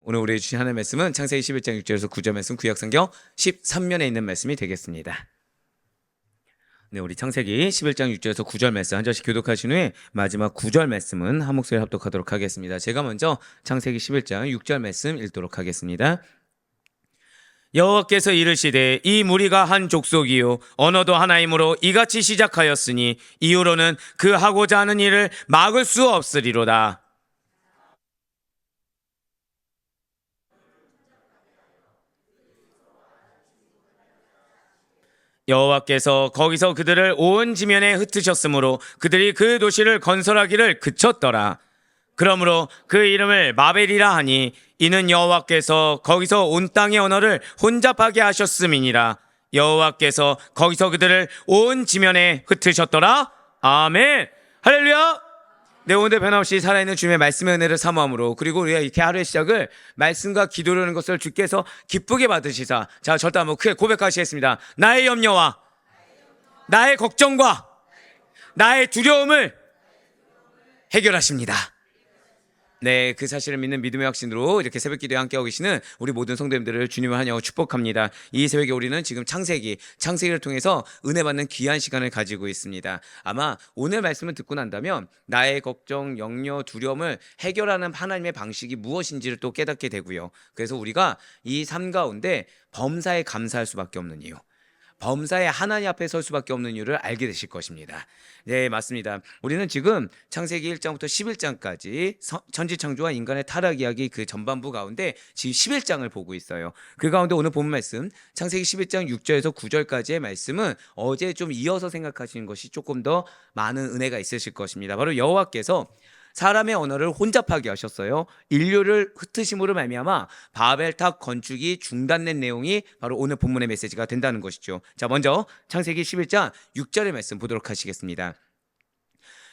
오늘 우리 주신 하나님의 말씀은 창세기 11장 6절에서 9절 말씀, 구약성경 13면에 있는 말씀이 되겠습니다. 네, 우리 창세기 11장 6절에서 9절 말씀 한 절씩 교독하신 후에 마지막 9절 말씀은 한 목소리 합독하도록 하겠습니다. 제가 먼저 창세기 11장 6절 말씀 읽도록 하겠습니다. 여호와께서 이르시되 이 무리가 한 족속이요 언어도 하나이므로 이같이 시작하였으니 이후로는 그 하고자 하는 일을 막을 수 없으리로다. 여호와께서 거기서 그들을 온 지면에 흩으셨으므로 그들이 그 도시를 건설하기를 그쳤더라. 그러므로 그 이름을 마벨이라 하니 이는 여호와께서 거기서 온 땅의 언어를 혼잡하게 하셨음이니라. 여호와께서 거기서 그들을 온 지면에 흩으셨더라. 아멘. 할렐루야. 네, 오늘 변함없이 살아있는 주님의 말씀의 은혜를 사모함으로, 그리고 우리가 이렇게 하루의 시작을 말씀과 기도라는 것을 주께서 기쁘게 받으시사, 자, 절대 한번 크게 고백하시겠습니다. 나의 염려와 나의 걱정과 나의 두려움을 해결하십니다. 네, 그 사실을 믿는 믿음의 확신으로 이렇게 새벽 기도에 함께하고 계시는 우리 모든 성도님들을 주님을 환영하고 축복합니다. 이 새벽에 우리는 지금 창세기를 통해서 은혜 받는 귀한 시간을 가지고 있습니다. 아마 오늘 말씀을 듣고 난다면 나의 걱정, 염려, 두려움을 해결하는 하나님의 방식이 무엇인지를 또 깨닫게 되고요. 그래서 우리가 이 삶 가운데 범사에 감사할 수밖에 없는 이유, 범사에 하나님 앞에 설 수밖에 없는 이유를 알게 되실 것입니다. 네, 맞습니다. 우리는 지금 창세기 1장부터 11장까지 천지창조와 인간의 타락 이야기 그 전반부 가운데 지금 11장을 보고 있어요. 그 가운데 오늘 본 말씀 창세기 11장 6절에서 9절까지의 말씀은 어제 좀 이어서 생각하시는 것이 조금 더 많은 은혜가 있으실 것입니다. 바로 여호와께서 사람의 언어를 혼잡하게 하셨어요. 인류를 흩으심으로 말미암아 바벨탑 건축이 중단된 내용이 바로 오늘 본문의 메시지가 된다는 것이죠. 자, 먼저 창세기 11장 6절의 말씀 보도록 하시겠습니다.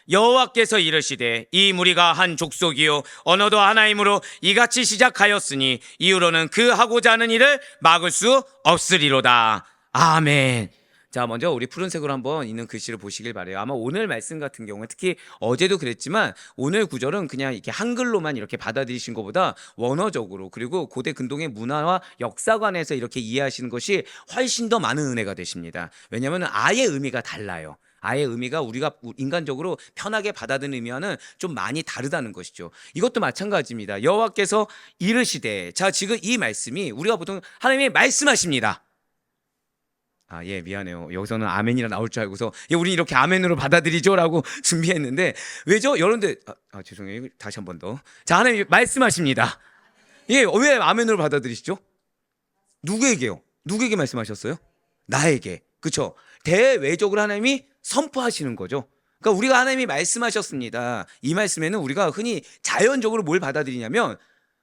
여호와께서 이르시되 이 무리가 한 족속이요 언어도 하나이므로 이같이 시작하였으니 이후로는 그 하고자 하는 일을 막을 수 없으리로다. 아멘. 자, 먼저 우리 푸른색으로 한번 있는 글씨를 보시길 바래요. 아마 오늘 말씀 같은 경우는 특히 어제도 그랬지만 오늘 구절은 그냥 이렇게 한글로만 이렇게 받아들이신 것보다 원어적으로, 그리고 고대 근동의 문화와 역사관에서 이렇게 이해하시는 것이 훨씬 더 많은 은혜가 되십니다. 왜냐하면 아예 의미가 달라요. 아예 의미가 우리가 인간적으로 편하게 받아들이는 의미와는 좀 많이 다르다는 것이죠. 이것도 마찬가지입니다. 여호와께서 이르시되, 자, 지금 이 말씀이 우리가 보통 하나님이 말씀하십니다. 아, 예, 미안해요. 여기서는 아멘이라 나올 줄 알고서 우리 이렇게 아멘으로 받아들이죠라고 준비했는데, 왜죠? 여러분들, 죄송해요. 다시 한 번 더. 자, 하나님 말씀하십니다. 예, 왜 아멘으로 받아들이시죠? 누구에게요? 누구에게 말씀하셨어요? 나에게. 그렇죠? 대외적으로 하나님이 선포하시는 거죠. 그러니까 우리가 하나님이 말씀하셨습니다. 이 말씀에는 우리가 흔히 자연적으로 뭘 받아들이냐면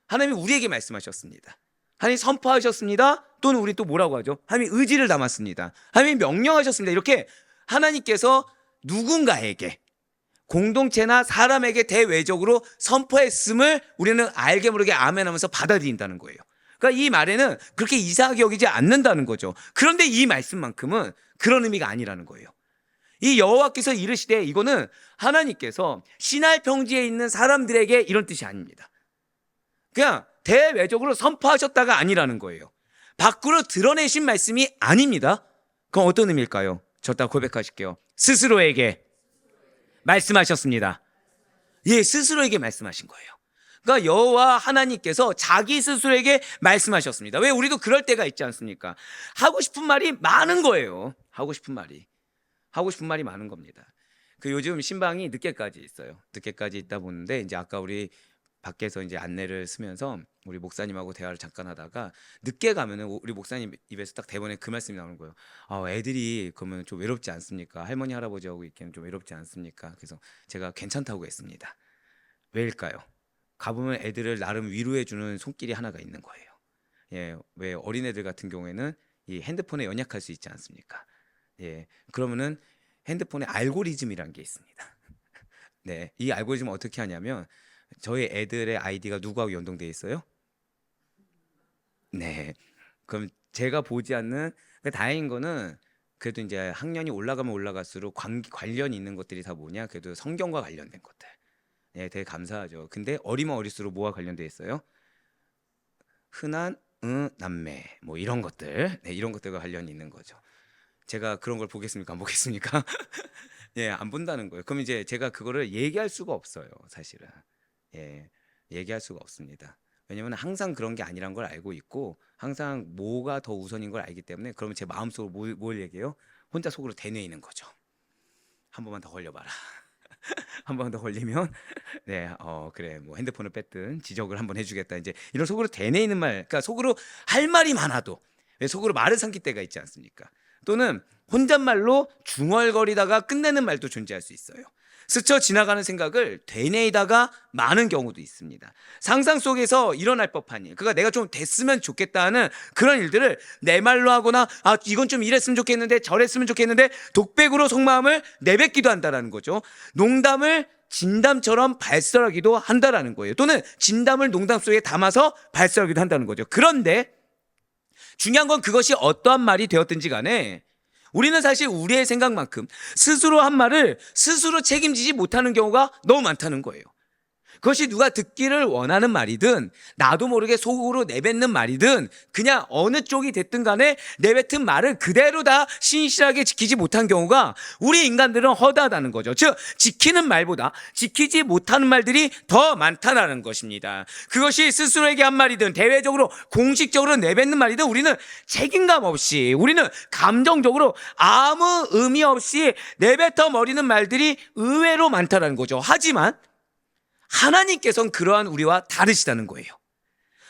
하나님이 우리에게 말씀하셨습니다. 하나님이 선포하셨습니다. 또는 우리 또 뭐라고 하죠? 하나님이 의지를 담았습니다. 하나님이 명령하셨습니다. 이렇게 하나님께서 누군가에게, 공동체나 사람에게 대외적으로 선포했음을 우리는 알게 모르게 아멘하면서 받아들인다는 거예요. 그러니까 이 말에는 그렇게 이상하게 여기지 않는다는 거죠. 그런데 이 말씀만큼은 그런 의미가 아니라는 거예요. 이 여호와께서 이르시되, 이거는 하나님께서 시날 평지에 있는 사람들에게 이런 뜻이 아닙니다. 그냥 대외적으로 선포하셨다가 아니라는 거예요. 밖으로 드러내신 말씀이 아닙니다. 그럼 어떤 의미일까요? 저 딱 고백하실게요. 스스로에게 말씀하셨습니다. 예, 스스로에게 말씀하신 거예요. 그러니까 여호와 하나님께서 자기 스스로에게 말씀하셨습니다. 왜? 우리도 그럴 때가 있지 않습니까? 하고 싶은 말이 많은 거예요. 하고 싶은 말이 많은 겁니다. 그 요즘 신방이 늦게까지 있어요. 늦게까지 있다 보는데, 이제 아까 우리 밖에서 이제 안내를 쓰면서 우리 목사님하고 대화를 잠깐 하다가 늦게 가면은 우리 목사님 입에서 딱 대본에 그 말씀이 나오는 거예요. 애들이 그러면 좀 외롭지 않습니까? 할머니 할아버지하고 있기는 좀 외롭지 않습니까? 그래서 제가 괜찮다고 했습니다. 왜일까요? 가보면 애들을 나름 위로해주는 손길이 하나가 있는 거예요. 예, 왜 어린애들 같은 경우에는 이 핸드폰에 연약할 수 있지 않습니까? 예, 그러면은 핸드폰에 알고리즘이란 게 있습니다. 네, 이 알고리즘은 어떻게 하냐면 저희 애들의 아이디가 누구하고 연동되어 있어요? 네, 그럼 제가 보지 않는, 다행인 거는 그래도 이제 학년이 올라가면 올라갈수록 관련이 있는 것들이 다 뭐냐? 그래도 성경과 관련된 것들. 예, 되게 감사하죠. 근데 어리면 어릴수록 뭐와 관련돼 있어요? 흔한 남매 뭐 이런 것들, 네, 이런 것들과 관련이 있는 거죠. 제가 그런 걸 보겠습니까? 안 보겠습니까? 예, 안 본다는 거예요. 그럼 이제 제가 그거를 얘기할 수가 없어요, 사실은. 예, 얘기할 수가 없습니다. 왜냐면 항상 그런 게 아니란 걸 알고 있고 항상 뭐가 더 우선인 걸 알기 때문에. 그러면 제 마음속으로 뭘 얘기해요? 혼자 속으로 되뇌이는 거죠. 한 번만 더 걸려봐라. 한 번 더 걸리면 네, 그래, 뭐 핸드폰을 뺐든 지적을 한번 해주겠다. 이제 이런 속으로 되뇌이는 말, 그러니까 속으로 할 말이 많아도 왜 속으로 말을 삼킬 때가 있지 않습니까? 또는 혼잣말로 중얼거리다가 끝내는 말도 존재할 수 있어요. 스쳐 지나가는 생각을 되뇌이다가 마는 경우도 있습니다. 상상 속에서 일어날 법한 일, 그러니까 내가 좀 됐으면 좋겠다는 그런 일들을 내 말로 하거나 이건 좀 이랬으면 좋겠는데 저랬으면 좋겠는데 독백으로 속마음을 내뱉기도 한다라는 거죠. 농담을 진담처럼 발설하기도 한다라는 거예요. 또는 진담을 농담 속에 담아서 발설하기도 한다는 거죠. 그런데 중요한 건 그것이 어떠한 말이 되었든지 간에 우리는 사실 우리의 생각만큼 스스로 한 말을 스스로 책임지지 못하는 경우가 너무 많다는 거예요. 그것이 누가 듣기를 원하는 말이든 나도 모르게 속으로 내뱉는 말이든 그냥 어느 쪽이 됐든 간에 내뱉은 말을 그대로 다 신실하게 지키지 못한 경우가 우리 인간들은 허다하다는 거죠. 즉 지키는 말보다 지키지 못하는 말들이 더 많다는 것입니다. 그것이 스스로에게 한 말이든 대외적으로 공식적으로 내뱉는 말이든 우리는 책임감 없이, 우리는 감정적으로 아무 의미 없이 내뱉어 버리는 말들이 의외로 많다는 거죠. 하지만 하나님께서는 그러한 우리와 다르시다는 거예요.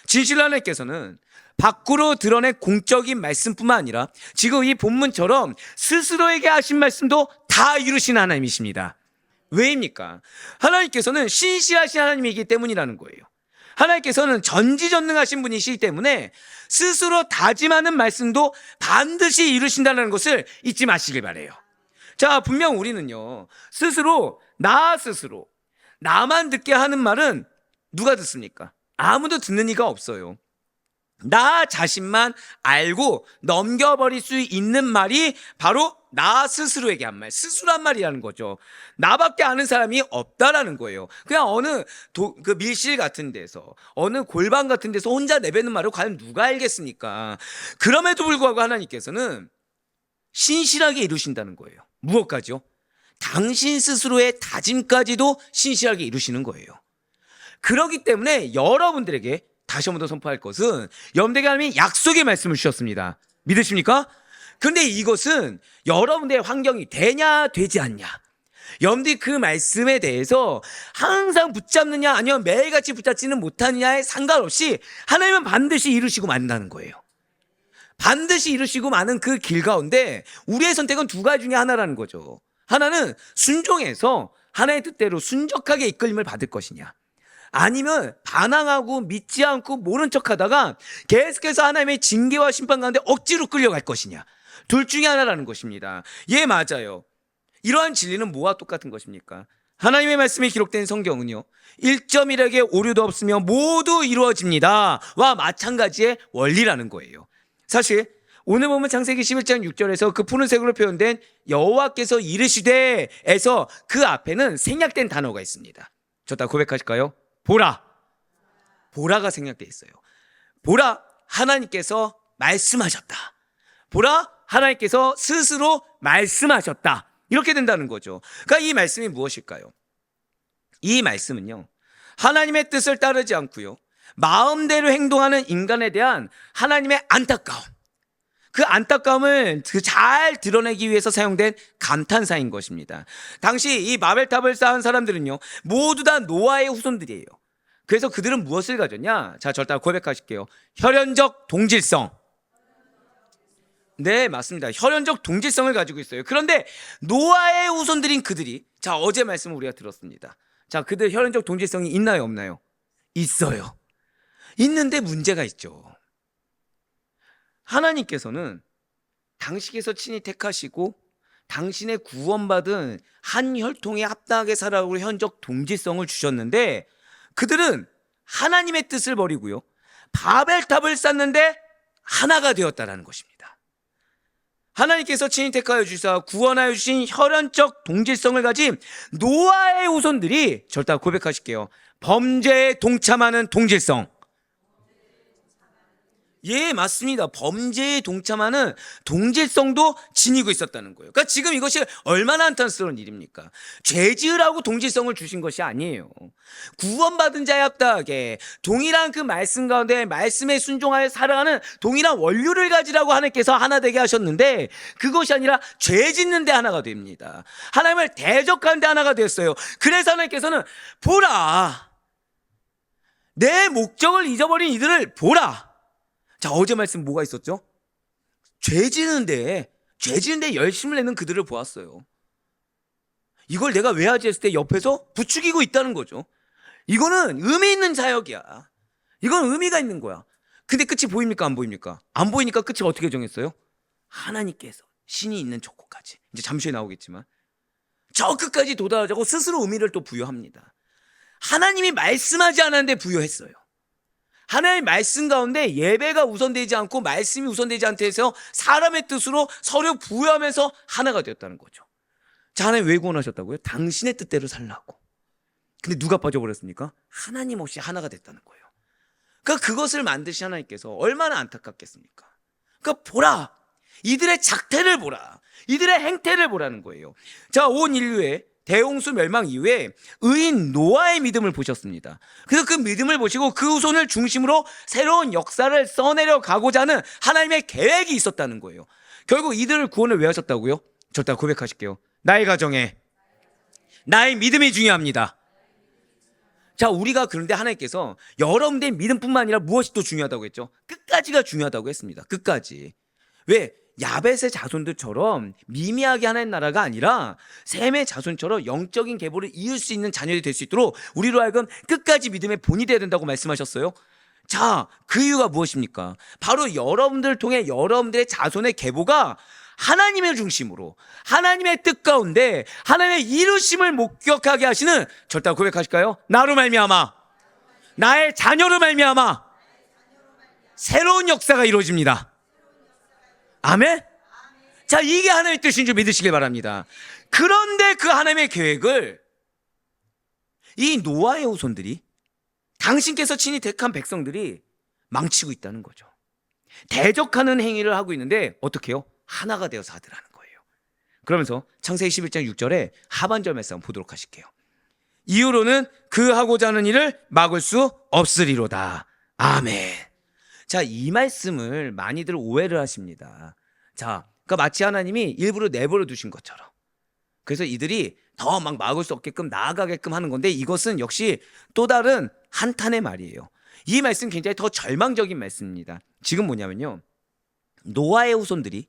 진실로 하나님께서는 밖으로 드러낸 공적인 말씀뿐만 아니라 지금 이 본문처럼 스스로에게 하신 말씀도 다 이루신 하나님이십니다. 왜입니까? 하나님께서는 신실하신 하나님이기 때문이라는 거예요. 하나님께서는 전지전능하신 분이시기 때문에 스스로 다짐하는 말씀도 반드시 이루신다는 것을 잊지 마시길 바라요. 자, 분명 우리는요, 나 스스로 나만 듣게 하는 말은 누가 듣습니까? 아무도 듣는 이가 없어요. 나 자신만 알고 넘겨버릴 수 있는 말이 바로 나 스스로에게 한 말, 스스로 한 말이라는 거죠. 나밖에 아는 사람이 없다라는 거예요. 그냥 어느 그 밀실 같은 데서, 어느 골방 같은 데서 혼자 내뱉는 말을 과연 누가 알겠습니까? 그럼에도 불구하고 하나님께서는 신실하게 이루신다는 거예요. 무엇까지요? 당신 스스로의 다짐까지도 신실하게 이루시는 거예요. 그렇기 때문에 여러분들에게 다시 한 번 더 선포할 것은 염대기 하나님이 약속의 말씀을 주셨습니다. 믿으십니까? 근데 이것은 여러분들의 환경이 되냐 되지 않냐, 염디 그 말씀에 대해서 항상 붙잡느냐 아니면 매일같이 붙잡지는 못하느냐에 상관없이 하나님은 반드시 이루시고 만다는 거예요. 반드시 이루시고 마는 그 길 가운데 우리의 선택은 두 가지 중에 하나라는 거죠. 하나는 순종해서 하나의 뜻대로 순적하게 이끌림을 받을 것이냐, 아니면 반항하고 믿지 않고 모른 척하다가 계속해서 하나님의 징계와 심판 가운데 억지로 끌려갈 것이냐. 둘 중에 하나라는 것입니다. 예, 맞아요. 이러한 진리는 뭐와 똑같은 것입니까? 하나님의 말씀이 기록된 성경은요, 1.1에게 오류도 없으며 모두 이루어집니다 와 마찬가지의 원리라는 거예요. 사실 오늘 보면 창세기 11장 6절에서 그 푸른색으로 표현된 여호와께서 이르시되에서 그 앞에는 생략된 단어가 있습니다. 저 다 고백하실까요? 보라. 보라가 생략되어 있어요. 보라, 하나님께서 말씀하셨다. 보라, 하나님께서 스스로 말씀하셨다. 이렇게 된다는 거죠. 그러니까 이 말씀이 무엇일까요? 이 말씀은요, 하나님의 뜻을 따르지 않고요, 마음대로 행동하는 인간에 대한 하나님의 안타까움, 그 안타까움을 잘 드러내기 위해서 사용된 감탄사인 것입니다. 당시 이 바벨탑을 쌓은 사람들은요, 모두 다 노아의 후손들이에요. 그래서 그들은 무엇을 가졌냐? 자, 저를 따라 고백하실게요. 혈연적 동질성. 네, 맞습니다. 혈연적 동질성을 가지고 있어요. 그런데 노아의 후손들인 그들이, 자, 어제 말씀을 우리가 들었습니다. 자, 그들 혈연적 동질성이 있나요, 없나요? 있어요. 있는데 문제가 있죠. 하나님께서는 당신께서 친히 택하시고 당신의 구원받은 한 혈통에 합당하게 살아가고 혈연적 동질성을 주셨는데 그들은 하나님의 뜻을 버리고요, 바벨탑을 쌓는데 하나가 되었다라는 것입니다. 하나님께서 친히 택하여 주사 구원하여 주신 혈연적 동질성을 가진 노아의 후손들이, 절대 고백하실게요, 범죄에 동참하는 동질성. 예, 맞습니다. 범죄에 동참하는 동질성도 지니고 있었다는 거예요. 그러니까 지금 이것이 얼마나 한탄스러운 일입니까? 죄 지으라고 동질성을 주신 것이 아니에요. 구원받은 자에 합당하게 동일한 그 말씀 가운데 말씀에 순종하여 살아가는 동일한 원류를 가지라고 하나님께서 하나 되게 하셨는데, 그것이 아니라 죄 짓는 데 하나가 됩니다. 하나님을 대적하는 데 하나가 되었어요. 그래서 하나님께서는 보라, 내 목적을 잊어버린 이들을 보라. 자, 어제 말씀 뭐가 있었죠? 죄 지는데 열심을 내는 그들을 보았어요. 이걸 내가 왜 하지 했을 때 옆에서 부추기고 있다는 거죠. 이거는 의미 있는 사역이야. 이건 의미가 있는 거야. 근데 끝이 보입니까? 안 보입니까? 안 보이니까 끝이 어떻게 정했어요? 하나님께서 신이 있는 저 끝까지, 이제 잠시 후에 나오겠지만 저 끝까지 도달하자고 스스로 의미를 또 부여합니다. 하나님이 말씀하지 않았는데 부여했어요. 하나님의 말씀 가운데 예배가 우선되지 않고 말씀이 우선되지 않다 해서 사람의 뜻으로 서로 부여하면서 하나가 되었다는 거죠. 자, 하나님 왜 구원하셨다고요? 당신의 뜻대로 살라고. 근데 누가 빠져버렸습니까? 하나님 없이 하나가 됐다는 거예요. 그러니까 그것을 만드신 하나님께서 얼마나 안타깝겠습니까? 그러니까 보라, 이들의 작태를 보라, 이들의 행태를 보라는 거예요. 자, 온 인류의 대홍수 멸망 이후에 의인 노아의 믿음을 보셨습니다. 그래서 그 믿음을 보시고 그 후손을 중심으로 새로운 역사를 써내려 가고자 하는 하나님의 계획이 있었다는 거예요. 결국 이들을 구원을 왜 하셨다고요? 절대 고백하실게요. 나의 가정에 나의 믿음이 중요합니다. 자, 우리가 그런데 하나님께서 여러분들의 믿음뿐만 아니라 무엇이 또 중요하다고 했죠? 끝까지가 중요하다고 했습니다. 끝까지. 왜? 야벳의 자손들처럼 미미하게 하나의 나라가 아니라 셈의 자손처럼 영적인 계보를 이을 수 있는 자녀들이 될 수 있도록 우리로 하여금 끝까지 믿음의 본이 되어야 된다고 말씀하셨어요. 자, 그 이유가 무엇입니까? 바로 여러분들을 통해 여러분들의 자손의 계보가 하나님의 중심으로 하나님의 뜻 가운데 하나님의 이루심을 목격하게 하시는, 절대 고백하실까요? 나로 말미암아, 나의 자녀로 말미암아 새로운 역사가 이루어집니다. 아멘? 자, 이게 하나님의 뜻인 줄 믿으시길 바랍니다. 그런데 그 하나님의 계획을 이 노아의 후손들이, 당신께서 친히 택한 백성들이 망치고 있다는 거죠. 대적하는 행위를 하고 있는데 어떻게 해요? 하나가 되어서 하더라는 거예요. 그러면서 창세기 11장 6절에 하반절 말씀 보도록 하실게요. 이후로는 그 하고자 하는 일을 막을 수 없으리로다. 아멘. 자, 이 말씀을 많이들 오해를 하십니다. 자, 그러니까 마치 하나님이 일부러 내버려 두신 것처럼, 그래서 이들이 더 막 막을 수 없게끔 나아가게끔 하는 건데, 이것은 역시 또 다른 한탄의 말이에요. 이 말씀 굉장히 더 절망적인 말씀입니다. 지금 뭐냐면요, 노아의 후손들이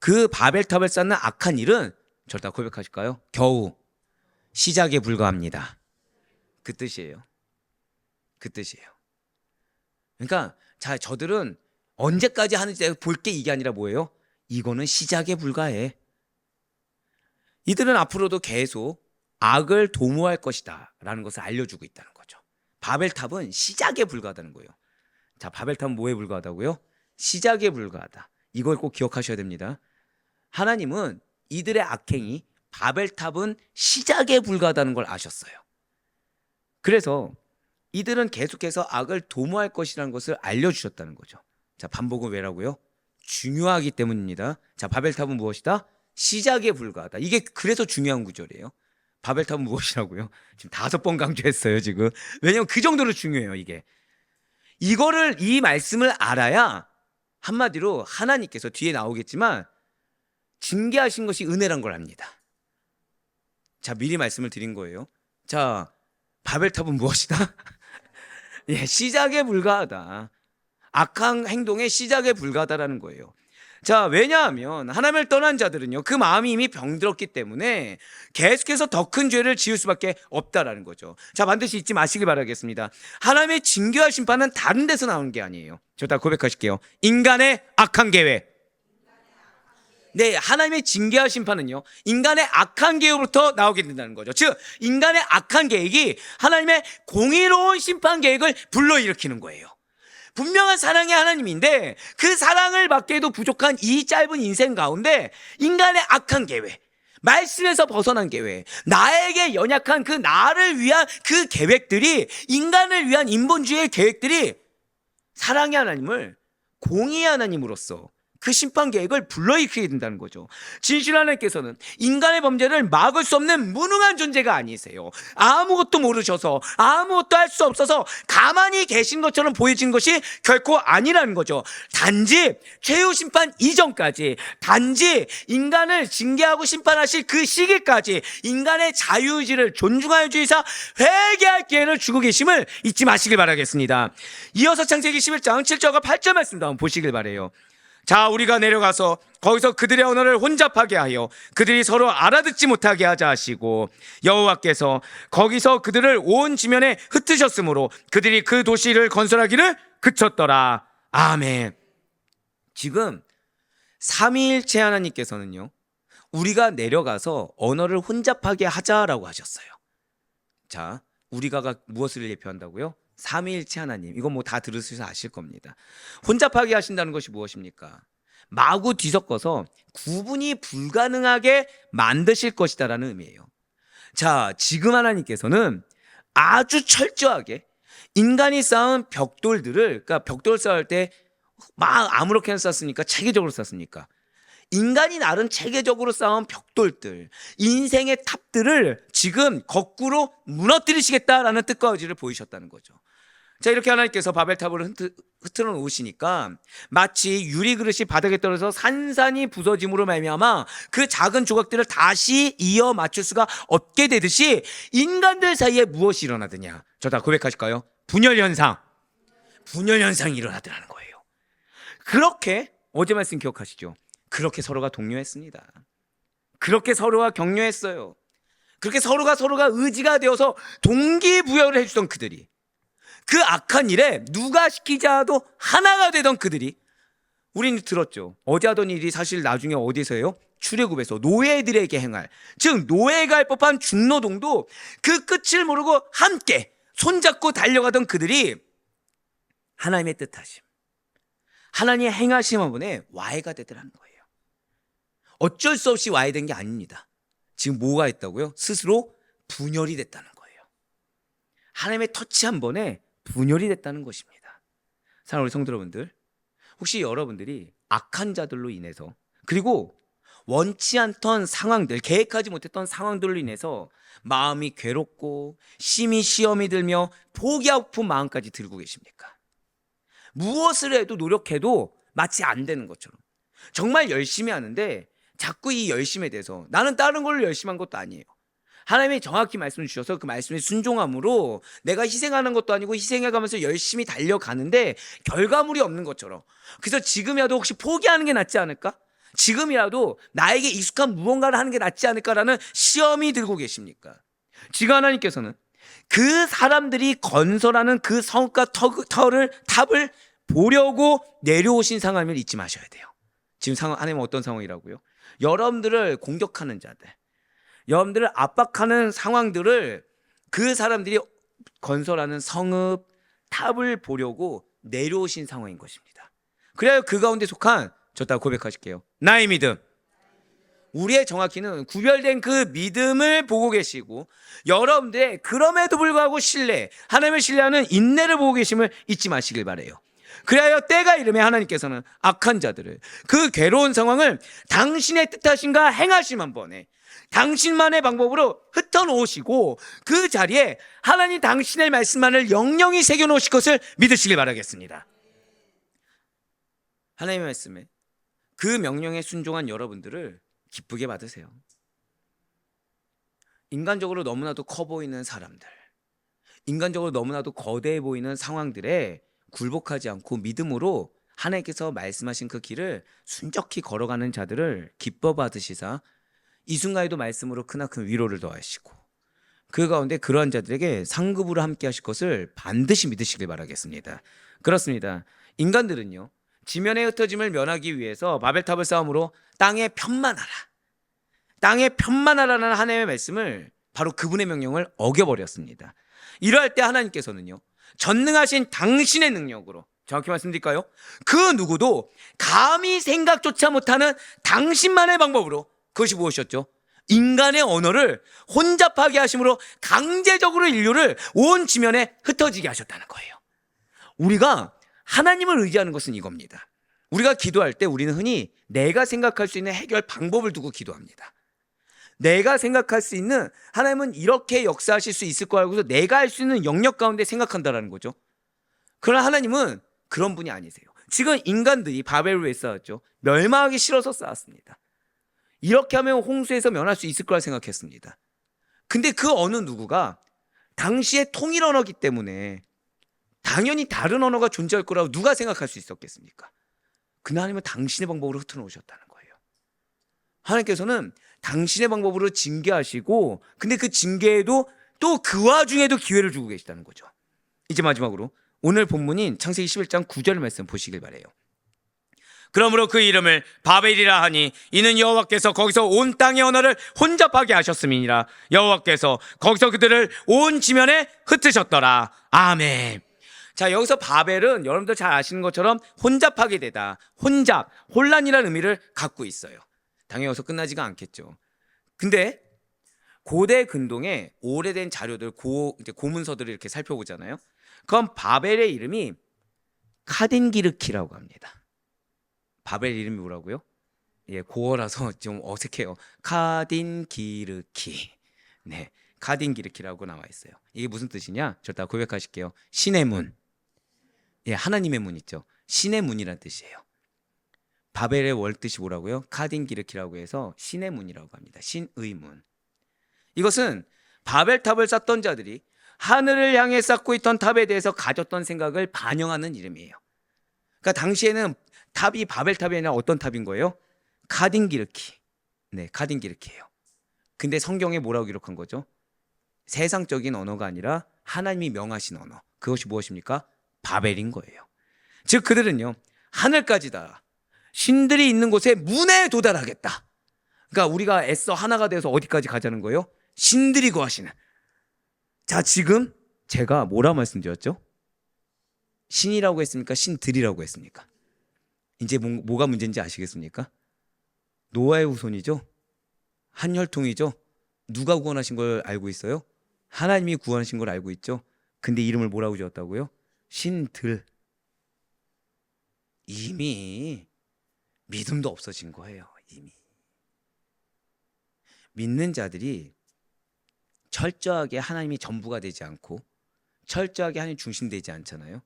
그 바벨탑을 쌓는 악한 일은, 절대 고백하실까요? 겨우 시작에 불과합니다. 그 뜻이에요. 그 뜻이에요. 그러니까 자, 저들은 언제까지 하는지 볼 게 이게 아니라 뭐예요? 이거는 시작에 불과해. 이들은 앞으로도 계속 악을 도모할 것이다 라는 것을 알려주고 있다는 거죠. 바벨탑은 시작에 불과하다는 거예요. 자, 바벨탑은 뭐에 불과하다고요? 시작에 불과하다. 이걸 꼭 기억하셔야 됩니다. 하나님은 이들의 악행이, 바벨탑은 시작에 불과하다는 걸 아셨어요. 그래서 이들은 계속해서 악을 도모할 것이라는 것을 알려주셨다는 거죠. 자, 반복은 왜라고요? 중요하기 때문입니다. 자, 바벨탑은 무엇이다? 시작에 불과하다. 이게 그래서 중요한 구절이에요. 바벨탑은 무엇이라고요? 지금 5번 강조했어요, 지금. 왜냐면 그 정도로 중요해요, 이게. 이거를, 이 말씀을 알아야 한마디로 하나님께서 뒤에 나오겠지만 징계하신 것이 은혜란 걸 압니다. 자, 미리 말씀을 드린 거예요. 자, 바벨탑은 무엇이다? 예, 시작에 불과하다. 악한 행동의 시작에 불과하다라는 거예요. 자, 왜냐하면 하나님을 떠난 자들은요, 그 마음이 이미 병들었기 때문에 계속해서 더 큰 죄를 지을 수밖에 없다라는 거죠. 자, 반드시 잊지 마시길 바라겠습니다. 하나님의 징계와 심판은 다른 데서 나오는 게 아니에요. 저 다 고백하실게요. 인간의 악한 계획. 네, 하나님의 징계와 심판은요, 인간의 악한 계획으로부터 나오게 된다는 거죠. 즉, 인간의 악한 계획이 하나님의 공의로운 심판 계획을 불러일으키는 거예요. 분명한 사랑의 하나님인데 그 사랑을 받기에도 부족한 이 짧은 인생 가운데 인간의 악한 계획, 말씀에서 벗어난 계획, 나에게 연약한 그 나를 위한 그 계획들이, 인간을 위한 인본주의의 계획들이 사랑의 하나님을 공의의 하나님으로서 그 심판 계획을 불러일으키게 된다는 거죠. 진실 하나님께서는 인간의 범죄를 막을 수 없는 무능한 존재가 아니세요. 아무것도 모르셔서 아무것도 할 수 없어서 가만히 계신 것처럼 보여진 것이 결코 아니라는 거죠. 단지 최후 심판 이전까지, 단지 인간을 징계하고 심판하실 그 시기까지 인간의 자유의지를 존중하여 주이사 회개할 기회를 주고 계심을 잊지 마시길 바라겠습니다. 이어서 창세기 11장 7절과 8절 말씀도 한번 보시길 바라요. 자, 우리가 내려가서 거기서 그들의 언어를 혼잡하게 하여 그들이 서로 알아듣지 못하게 하자 하시고, 여호와께서 거기서 그들을 온 지면에 흩으셨으므로 그들이 그 도시를 건설하기를 그쳤더라. 아멘. 지금 삼위일체 하나님께서는요, 우리가 내려가서 언어를 혼잡하게 하자라고 하셨어요. 자, 우리가 무엇을 예표한다고요? 삼위일체 하나님. 이거 뭐 다 들으셔서 아실 겁니다. 혼잡하게 하신다는 것이 무엇입니까? 마구 뒤섞어서 구분이 불가능하게 만드실 것이다라는 의미예요. 자, 지금 하나님께서는 아주 철저하게 인간이 쌓은 벽돌들을, 그러니까 벽돌 쌓을 때 막 아무렇게나 쌓습니까? 체계적으로 쌓습니까? 인간이 나름 체계적으로 쌓은 벽돌들, 인생의 탑들을 지금 거꾸로 무너뜨리시겠다라는 뜻과 의지를 보이셨다는 거죠. 자, 이렇게 하나님께서 바벨탑을 흐트러 놓으시니까 마치 유리 그릇이 바닥에 떨어져서 산산이 부서짐으로 말미암아 그 작은 조각들을 다시 이어 맞출 수가 없게 되듯이 인간들 사이에 무엇이 일어나더냐? 저 다 고백하실까요? 분열현상이 일어나더라는 거예요. 그렇게 어제 말씀 기억하시죠? 그렇게 서로가 동료했습니다. 그렇게 서로가 격려했어요. 그렇게 서로가 의지가 되어서 동기부여를 해주던 그들이, 그 악한 일에 누가 시키자 하도 하나가 되던 그들이, 우리는 들었죠. 어제 하던 일이 사실 나중에 어디서요? 출애굽에서 노예들에게 행할, 즉 노예가 할 법한 중노동도 그 끝을 모르고 함께 손잡고 달려가던 그들이 하나님의 뜻하심, 하나님의 행하심 한번에 와해가 되더라는 거예요. 어쩔 수 없이 와해된 게 아닙니다. 지금 뭐가 있다고요? 스스로 분열이 됐다는 거예요. 하나님의 터치 한 번에 분열이 됐다는 것입니다. 사랑하는 우리 성도 여러분들, 혹시 여러분들이 악한 자들로 인해서, 그리고 원치 않던 상황들, 계획하지 못했던 상황들로 인해서 마음이 괴롭고 심히 시험이 들며 포기하고 싶은 마음까지 들고 계십니까? 무엇을 해도 노력해도 마치 안 되는 것처럼 정말 열심히 하는데 자꾸 이 열심에 대해서, 나는 다른 걸로 열심히 한 것도 아니에요. 하나님이 정확히 말씀을 주셔서 그 말씀에 순종함으로 내가 희생하는 것도 아니고 희생해가면서 열심히 달려가는데 결과물이 없는 것처럼, 그래서 지금이라도 혹시 포기하는 게 낫지 않을까? 지금이라도 나에게 익숙한 무언가를 하는 게 낫지 않을까라는 시험이 들고 계십니까? 지금 하나님께서는 그 사람들이 건설하는 그 성과 탑을 보려고 내려오신 상황을 잊지 마셔야 돼요. 지금 하나님은 어떤 상황이라고요? 여러분들을 공격하는 자들, 여러분들을 압박하는 상황들을 그 사람들이 건설하는 성읍, 탑을 보려고 내려오신 상황인 것입니다. 그래야 그 가운데 속한, 저 따라 고백하실게요. 나의 믿음. 우리의 정확히는 구별된 그 믿음을 보고 계시고, 여러분들의 그럼에도 불구하고 신뢰, 하나님을 신뢰하는 인내를 보고 계심을 잊지 마시길 바라요. 그래야 때가 이르면 하나님께서는 악한 자들을, 그 괴로운 상황을 당신의 뜻하신가 행하심 한 번에 당신만의 방법으로 흩어놓으시고 그 자리에 하나님 당신의 말씀만을 영영히 새겨놓으실 것을 믿으시길 바라겠습니다. 하나님의 말씀에 그 명령에 순종한 여러분들을 기쁘게 받으세요. 인간적으로 너무나도 커 보이는 사람들, 인간적으로 너무나도 거대해 보이는 상황들에 굴복하지 않고 믿음으로 하나님께서 말씀하신 그 길을 순적히 걸어가는 자들을 기뻐 받으시사 이 순간에도 말씀으로 크나큰 위로를 더하시고 그 가운데 그러한 자들에게 상급으로 함께 하실 것을 반드시 믿으시길 바라겠습니다. 그렇습니다. 인간들은요, 지면의 흩어짐을 면하기 위해서 바벨탑을 쌓음으로 땅에 편만하라, 땅에 편만하라는 하나님의 말씀을, 바로 그분의 명령을 어겨버렸습니다. 이러할 때 하나님께서는요, 전능하신 당신의 능력으로, 정확히 말씀드릴까요? 그 누구도 감히 생각조차 못하는 당신만의 방법으로, 그것이 무엇이었죠? 인간의 언어를 혼잡하게 하심으로 강제적으로 인류를 온 지면에 흩어지게 하셨다는 거예요. 우리가 하나님을 의지하는 것은 이겁니다. 우리가 기도할 때 우리는 흔히 내가 생각할 수 있는 해결 방법을 두고 기도합니다. 내가 생각할 수 있는, 하나님은 이렇게 역사하실 수 있을 거라고 해서 내가 할 수 있는 영역 가운데 생각한다라는 거죠. 그러나 하나님은 그런 분이 아니세요. 지금 인간들이 바벨을 왜 쌓았죠? 멸망하기 싫어서 쌓았습니다. 이렇게 하면 홍수에서 면할 수 있을 거라 생각했습니다. 근데 그 어느 누구가 당시에 통일 언어기 때문에 당연히 다른 언어가 존재할 거라고 누가 생각할 수 있었겠습니까? 근데 하나님은 당신의 방법으로 흩어놓으셨다는 거예요. 하나님께서는 당신의 방법으로 징계하시고, 근데 그 징계에도 또 그 와중에도 기회를 주고 계시다는 거죠. 이제 마지막으로 오늘 본문인 창세기 11장 9절 말씀 보시길 바라요. 그러므로 그 이름을 바벨이라 하니 이는 여호와께서 거기서 온 땅의 언어를 혼잡하게 하셨음이니라. 여호와께서 거기서 그들을 온 지면에 흩으셨더라. 아멘. 자, 여기서 바벨은 여러분들 잘 아시는 것처럼 혼잡하게 되다, 혼잡, 혼란이라는 의미를 갖고 있어요. 당연히 여기서 끝나지가 않겠죠. 근데 고대 근동에 오래된 자료들, 이제 고문서들을 이렇게 살펴보잖아요. 그럼 바벨의 이름이 카딘기르키라고 합니다. 바벨 이름이 뭐라고요? 예, 고어라서 좀 어색해요. 카딘기르키. 네, 카딘기르키라고 나와 있어요. 이게 무슨 뜻이냐? 저 다 고백하실게요. 신의 문. 예, 하나님의 문 있죠. 신의 문이란 뜻이에요. 바벨의 월 뜻이 뭐라고요? 카딘기르키라고 해서 신의 문이라고 합니다. 신의 문. 이것은 바벨탑을 쌓던 자들이 하늘을 향해 쌓고 있던 탑에 대해서 가졌던 생각을 반영하는 이름이에요. 그러니까 당시에는 탑이 바벨탑이 아니라 어떤 탑인 거예요? 카딘기르키. 네, 카딘기르키예요. 근데 성경에 뭐라고 기록한 거죠? 세상적인 언어가 아니라 하나님이 명하신 언어. 그것이 무엇입니까? 바벨인 거예요. 즉 그들은요, 하늘까지 다 신들이 있는 곳에 문에 도달하겠다. 그러니까 우리가 애써 하나가 되어서 어디까지 가자는 거예요? 신들이 거하시는. 자, 지금 제가 뭐라 말씀드렸죠? 신이라고 했습니까? 신들이라고 했습니까? 이제 뭐가 문제인지 아시겠습니까? 노아의 후손이죠. 한 혈통이죠. 누가 구원하신 걸 알고 있어요? 하나님이 구원하신 걸 알고 있죠. 근데 이름을 뭐라고 지었다고요? 신들. 이미 믿음도 없어진 거예요. 이미 믿는 자들이 철저하게 하나님이 전부가 되지 않고 철저하게 하나님 중심되지 않잖아요.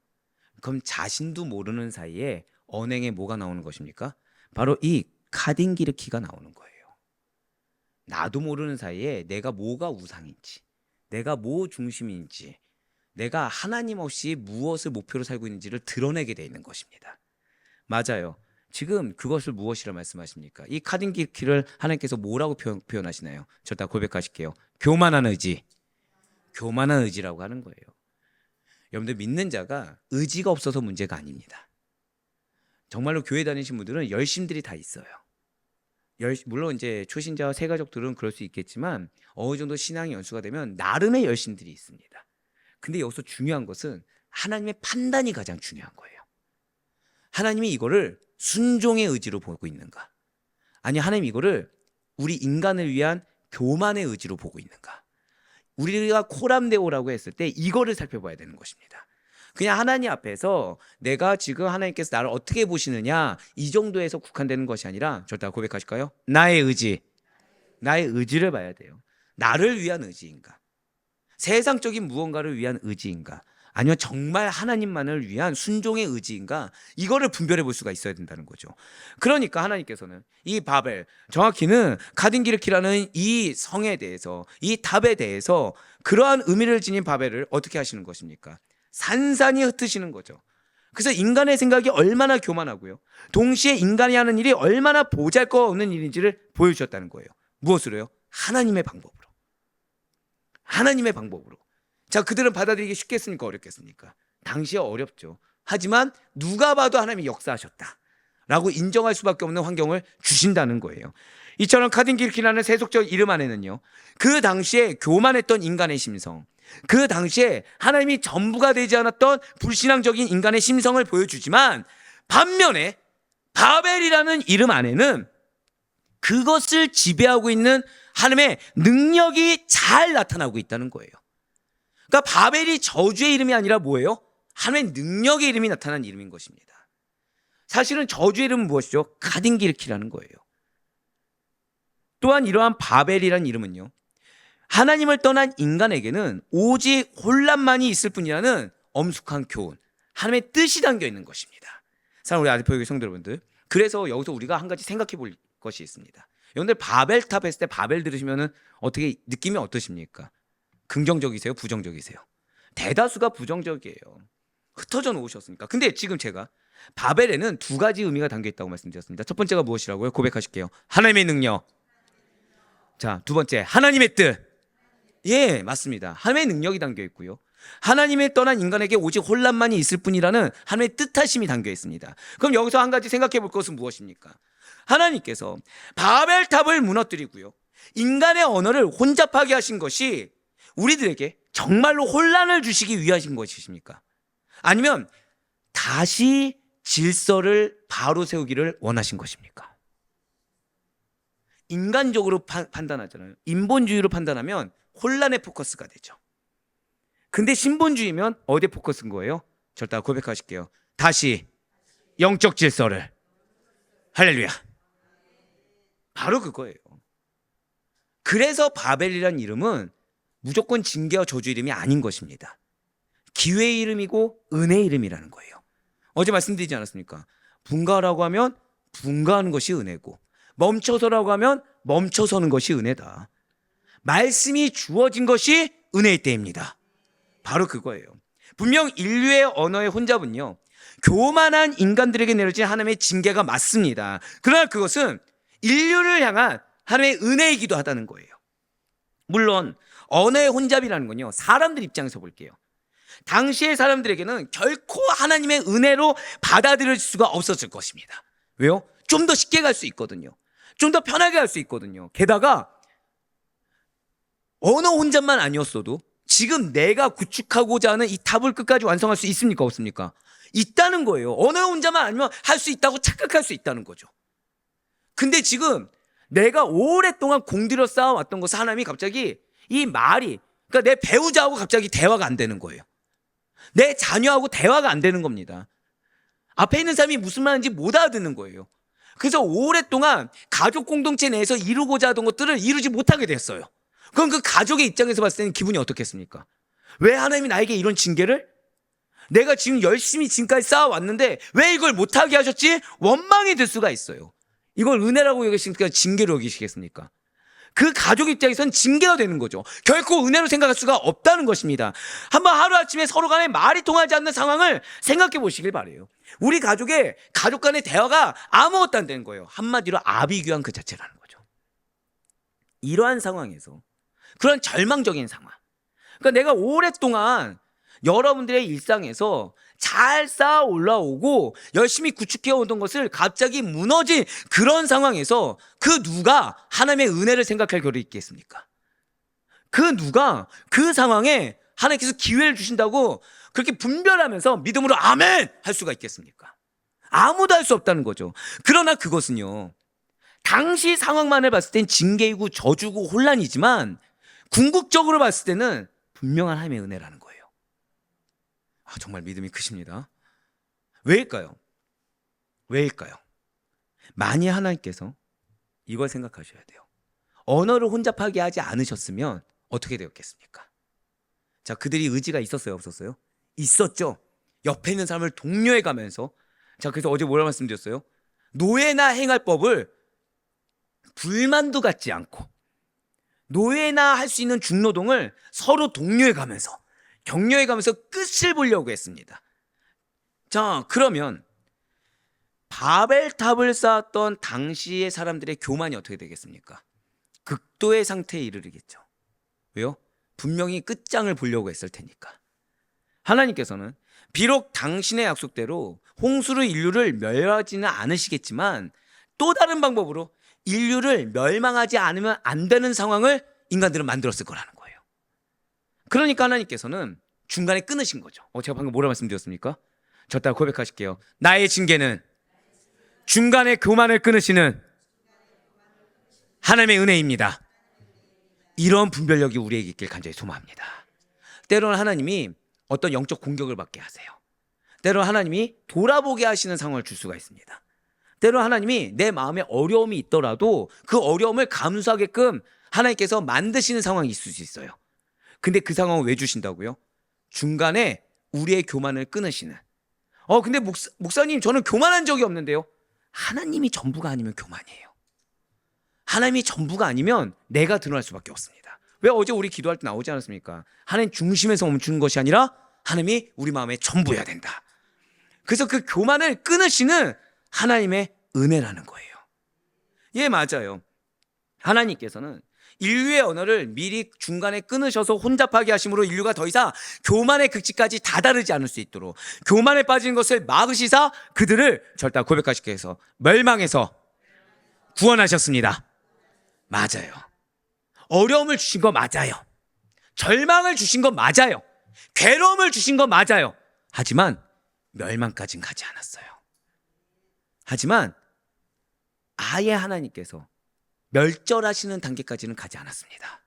그럼 자신도 모르는 사이에 언행에 뭐가 나오는 것입니까? 바로 이 카딘기르키가 나오는 거예요. 나도 모르는 사이에 내가 뭐가 우상인지, 내가 뭐 중심인지, 내가 하나님 없이 무엇을 목표로 살고 있는지를 드러내게 돼 있는 것입니다. 맞아요. 지금 그것을 무엇이라 말씀하십니까? 이 카딘기르키를 하나님께서 뭐라고 표현하시나요? 저 다 고백하실게요. 교만한 의지. 교만한 의지라고 하는 거예요. 여러분들, 믿는 자가 의지가 없어서 문제가 아닙니다. 정말로 교회 다니신 분들은 열심들이 다 있어요. 물론 이제 초신자와 새가족들은 그럴 수 있겠지만 어느 정도 신앙이 연수가 되면 나름의 열심들이 있습니다. 근데 여기서 중요한 것은 하나님의 판단이 가장 중요한 거예요. 하나님이 이거를 순종의 의지로 보고 있는가? 아니, 하나님 이거를 우리 인간을 위한 교만의 의지로 보고 있는가? 우리가 코람데오라고 했을 때 이거를 살펴봐야 되는 것입니다. 그냥 하나님 앞에서 내가 지금 하나님께서 나를 어떻게 보시느냐, 이 정도에서 국한되는 것이 아니라, 저 다 고백하실까요? 나의 의지. 나의 의지를 봐야 돼요. 나를 위한 의지인가? 세상적인 무언가를 위한 의지인가? 아니면 정말 하나님만을 위한 순종의 의지인가? 이거를 분별해 볼 수가 있어야 된다는 거죠. 그러니까 하나님께서는 이 바벨, 정확히는 카딘기르키라는 이 성에 대해서, 이 탑에 대해서 그러한 의미를 지닌 바벨을 어떻게 하시는 것입니까? 산산이 흩으시는 거죠. 그래서 인간의 생각이 얼마나 교만하고요, 동시에 인간이 하는 일이 얼마나 보잘것없는 일인지를 보여주셨다는 거예요. 무엇으로요? 하나님의 방법으로. 하나님의 방법으로. 자, 그들은 받아들이기 쉽겠습니까? 어렵겠습니까? 당시에 어렵죠. 하지만 누가 봐도 하나님이 역사하셨다 라고 인정할 수밖에 없는 환경을 주신다는 거예요. 이처럼 카딘기르키라는 세속적 이름 안에는요, 그 당시에 교만했던 인간의 심성, 그 당시에 하나님이 전부가 되지 않았던 불신앙적인 인간의 심성을 보여주지만, 반면에 바벨이라는 이름 안에는 그것을 지배하고 있는 하나님의 능력이 잘 나타나고 있다는 거예요. 그러니까 바벨이 저주의 이름이 아니라 뭐예요? 하나님의 능력의 이름이 나타난 이름인 것입니다. 사실은 저주의 이름은 무엇이죠? 가딘기르키라는 거예요. 또한 이러한 바벨이라는 이름은요, 하나님을 떠난 인간에게는 오직 혼란만이 있을 뿐이라는 엄숙한 교훈, 하나님의 뜻이 담겨 있는 것입니다. 사랑하는 우리 아디포교회 성도 여러분들, 그래서 여기서 우리가 한 가지 생각해 볼 것이 있습니다. 여러분들 바벨탑 했을 때 바벨 들으시면은 어떻게 느낌이 어떠십니까? 긍정적이세요? 부정적이세요? 대다수가 부정적이에요. 흩어져 놓으셨으니까. 근데 지금 제가 바벨에는 두 가지 의미가 담겨 있다고 말씀드렸습니다. 첫 번째가 무엇이라고요? 고백하실게요. 하나님의 능력. 자, 두 번째, 하나님의 뜻. 예, 맞습니다. 하나님의 능력이 담겨 있고요, 하나님을 떠난 인간에게 오직 혼란만이 있을 뿐이라는 하나님의 뜻하심이 담겨 있습니다. 그럼 여기서 한 가지 생각해 볼 것은 무엇입니까? 하나님께서 바벨탑을 무너뜨리고요, 인간의 언어를 혼잡하게 하신 것이 우리들에게 정말로 혼란을 주시기 위하신 것이십니까? 아니면 다시 질서를 바로 세우기를 원하신 것입니까? 인간적으로 판단하잖아요. 인본주의로 판단하면 혼란의 포커스가 되죠. 근데 신본주의면 어디에 포커스인 거예요? 절대 고백하실게요. 다시 영적 질서를. 할렐루야. 바로 그거예요. 그래서 바벨이라는 이름은 무조건 징계와 저주 이름이 아닌 것입니다. 기회의 이름이고 은혜의 이름이라는 거예요. 어제 말씀드리지 않았습니까? 분가라고 하면 분가하는 것이 은혜고, 멈춰서라고 하면 멈춰서는 것이 은혜다. 말씀이 주어진 것이 은혜의 때입니다. 바로 그거예요. 분명 인류의 언어의 혼잡은요, 교만한 인간들에게 내려진 하나님의 징계가 맞습니다. 그러나 그것은 인류를 향한 하나님의 은혜이기도 하다는 거예요. 물론 언어의 혼잡이라는 건요, 사람들 입장에서 볼게요. 당시의 사람들에게는 결코 하나님의 은혜로 받아들일 수가 없었을 것입니다. 왜요? 좀 더 쉽게 갈 수 있거든요. 좀 더 편하게 할 수 있거든요. 게다가 언어 혼잡만 아니었어도 지금 내가 구축하고자 하는 이 탑을 끝까지 완성할 수 있습니까? 없습니까? 있다는 거예요. 언어 혼자만 아니면 할 수 있다고 착각할 수 있다는 거죠. 근데 지금 내가 오랫동안 공들여 쌓아왔던 것을 하나님이 갑자기 이 말이, 그러니까 내 배우자하고 갑자기 대화가 안 되는 거예요. 내 자녀하고 대화가 안 되는 겁니다. 앞에 있는 사람이 무슨 말인지 못 알아듣는 거예요. 그래서 오랫동안 가족 공동체 내에서 이루고자 하던 것들을 이루지 못하게 됐어요. 그럼 그 가족의 입장에서 봤을 때는 기분이 어떻겠습니까? 왜 하나님이 나에게 이런 징계를? 내가 지금 열심히 지금까지 쌓아왔는데 왜 이걸 못하게 하셨지? 원망이 들 수가 있어요. 이걸 은혜라고 여기십니까? 징계로 여기시겠습니까? 그 가족 입장에서는 징계가 되는 거죠. 결코 은혜로 생각할 수가 없다는 것입니다. 한번 하루아침에 서로 간에 말이 통하지 않는 상황을 생각해 보시길 바라요. 우리 가족 간의 대화가 아무것도 안 되는 거예요. 한마디로 아비규환 그 자체라는 거죠. 이러한 상황에서, 그런 절망적인 상황, 그러니까 내가 오랫동안 여러분들의 일상에서 잘 쌓아 올라오고 열심히 구축해 오던 것을 갑자기 무너진 그런 상황에서 그 누가 하나님의 은혜를 생각할 겨를이 있겠습니까? 그 누가 그 상황에 하나님께서 기회를 주신다고 그렇게 분별하면서 믿음으로 아멘 할 수가 있겠습니까? 아무도 할 수 없다는 거죠. 그러나 그것은요, 당시 상황만을 봤을 땐 징계이고 저주고 혼란이지만 궁극적으로 봤을 때는 분명한 하나님의 은혜라는 거예요. 정말 믿음이 크십니다. 왜일까요? 왜일까요? 만일 하나님께서 이걸 생각하셔야 돼요. 언어를 혼잡하게 하지 않으셨으면 어떻게 되었겠습니까? 자, 그들이 의지가 있었어요, 없었어요? 있었죠. 옆에 있는 사람을 독려해 가면서, 자, 그래서 어제 뭐라 말씀드렸어요? 노예나 행할 법을 불만도 갖지 않고 노예나 할 수 있는 중노동을 서로 독려해 가면서, 격려해 가면서 끝을 보려고 했습니다. 자, 그러면 바벨탑을 쌓았던 당시의 사람들의 교만이 어떻게 되겠습니까? 극도의 상태에 이르르겠죠. 왜요? 분명히 끝장을 보려고 했을 테니까. 하나님께서는 비록 당신의 약속대로 홍수로 인류를 멸하지는 않으시겠지만 또 다른 방법으로 인류를 멸망하지 않으면 안 되는 상황을 인간들은 만들었을 거라는 거예요. 그러니까 하나님께서는 중간에 끊으신 거죠. 제가 방금 뭐라 말씀드렸습니까? 저 따라 고백하실게요. 나의 징계는 중간에 교만을 끊으시는 하나님의 은혜입니다. 이런 분별력이 우리에게 있길 간절히 소망합니다. 때로는 하나님이 어떤 영적 공격을 받게 하세요. 때로 하나님이 돌아보게 하시는 상황을 줄 수가 있습니다. 때로 하나님이 내 마음에 어려움이 있더라도 그 어려움을 감수하게끔 하나님께서 만드시는 상황이 있을 수 있어요. 근데 그 상황을 왜 주신다고요? 중간에 우리의 교만을 끊으시는. 근데 목사님 저는 교만한 적이 없는데요. 하나님이 전부가 아니면 교만이에요. 하나님이 전부가 아니면 내가 드러날 수밖에 없습니다. 왜 어제 우리 기도할 때 나오지 않았습니까? 하나님 중심에서 멈추는 것이 아니라 하나님이 우리 마음의 전부여야 된다. 그래서 그 교만을 끊으시는 하나님의 은혜라는 거예요. 예, 맞아요. 하나님께서는 인류의 언어를 미리 중간에 끊으셔서 혼잡하게 하심으로 인류가 더 이상 교만의 극치까지 다다르지 않을 수 있도록 교만에 빠지는 것을 막으시사 그들을 절대 고백하시게 해서 멸망해서 구원하셨습니다. 맞아요. 어려움을 주신 거 맞아요. 절망을 주신 거 맞아요. 괴로움을 주신 거 맞아요. 하지만 멸망까지는 가지 않았어요. 하지만 아예 하나님께서 멸절하시는 단계까지는 가지 않았습니다.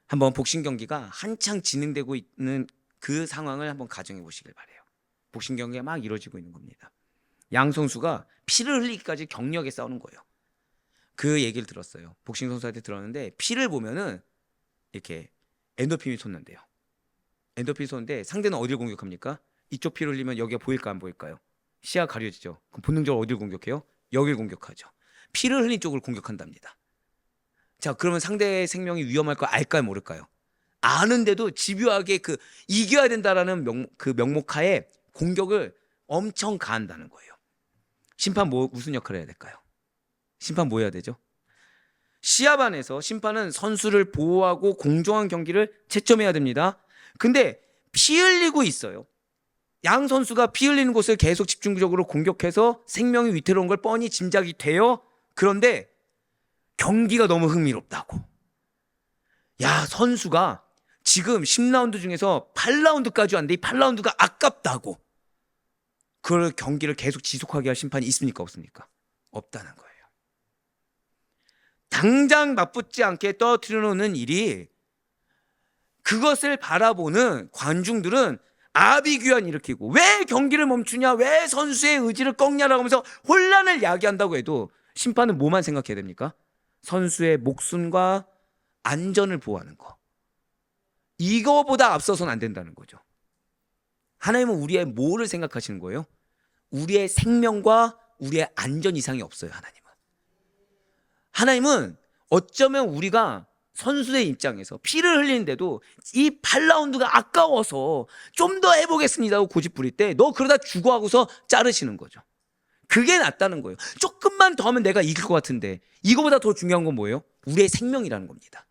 한번 복싱 경기가 한창 진행되고 있는 그 상황을 한번 가정해 보시길 바래요. 복싱 경기가 막 이루어지고 있는 겁니다. 양 선수가 피를 흘리기까지 격렬하게 싸우는 거예요. 그 얘기를 들었어요. 복싱 선수한테 들었는데 피를 보면은 이렇게 엔도핀이 솟는데요. 엔도핀이 솟는데 상대는 어디를 공격합니까? 이쪽 피를 흘리면 여기가 보일까 안 보일까요? 시야가 가려지죠. 그럼 본능적으로 어디를 공격해요? 여기를 공격하죠. 피를 흘린 쪽을 공격한답니다. 자, 그러면 상대의 생명이 위험할 거 알까요, 모를까요? 아는데도 집요하게 그 이겨야 된다라는 명목하에 공격을 엄청 가한다는 거예요. 심판 무슨 역할을 해야 될까요? 심판 뭐 해야 되죠? 시합 안에서 심판은 선수를 보호하고 공정한 경기를 채점해야 됩니다. 근데 피 흘리고 있어요. 양 선수가 피 흘리는 곳을 계속 집중적으로 공격해서 생명이 위태로운 걸 뻔히 짐작이 돼요. 그런데 경기가 너무 흥미롭다고. 야, 선수가 지금 10라운드 중에서 8라운드까지 왔는데 이 8라운드가 아깝다고. 그걸 경기를 계속 지속하게 할 심판이 있습니까? 없습니까? 없다는 거예요. 당장 맞붙지 않게 떨어뜨려 놓는 일이 그것을 바라보는 관중들은 아비규환 일으키고 왜 경기를 멈추냐, 왜 선수의 의지를 꺾냐라고 하면서 혼란을 야기한다고 해도 심판은 뭐만 생각해야 됩니까? 선수의 목숨과 안전을 보호하는 거. 이거보다 앞서서는 안 된다는 거죠. 하나님은 우리의 뭐를 생각하시는 거예요? 우리의 생명과 우리의 안전 이상이 없어요. 하나님은 어쩌면 우리가 선수의 입장에서 피를 흘리는데도 이 8라운드가 아까워서 좀 더 해보겠습니다 하고 고집 부릴 때 너 그러다 죽어 하고서 자르시는 거죠. 그게 낫다는 거예요. 조금만 더 하면 내가 이길 것 같은데 이거보다 더 중요한 건 뭐예요? 우리의 생명이라는 겁니다.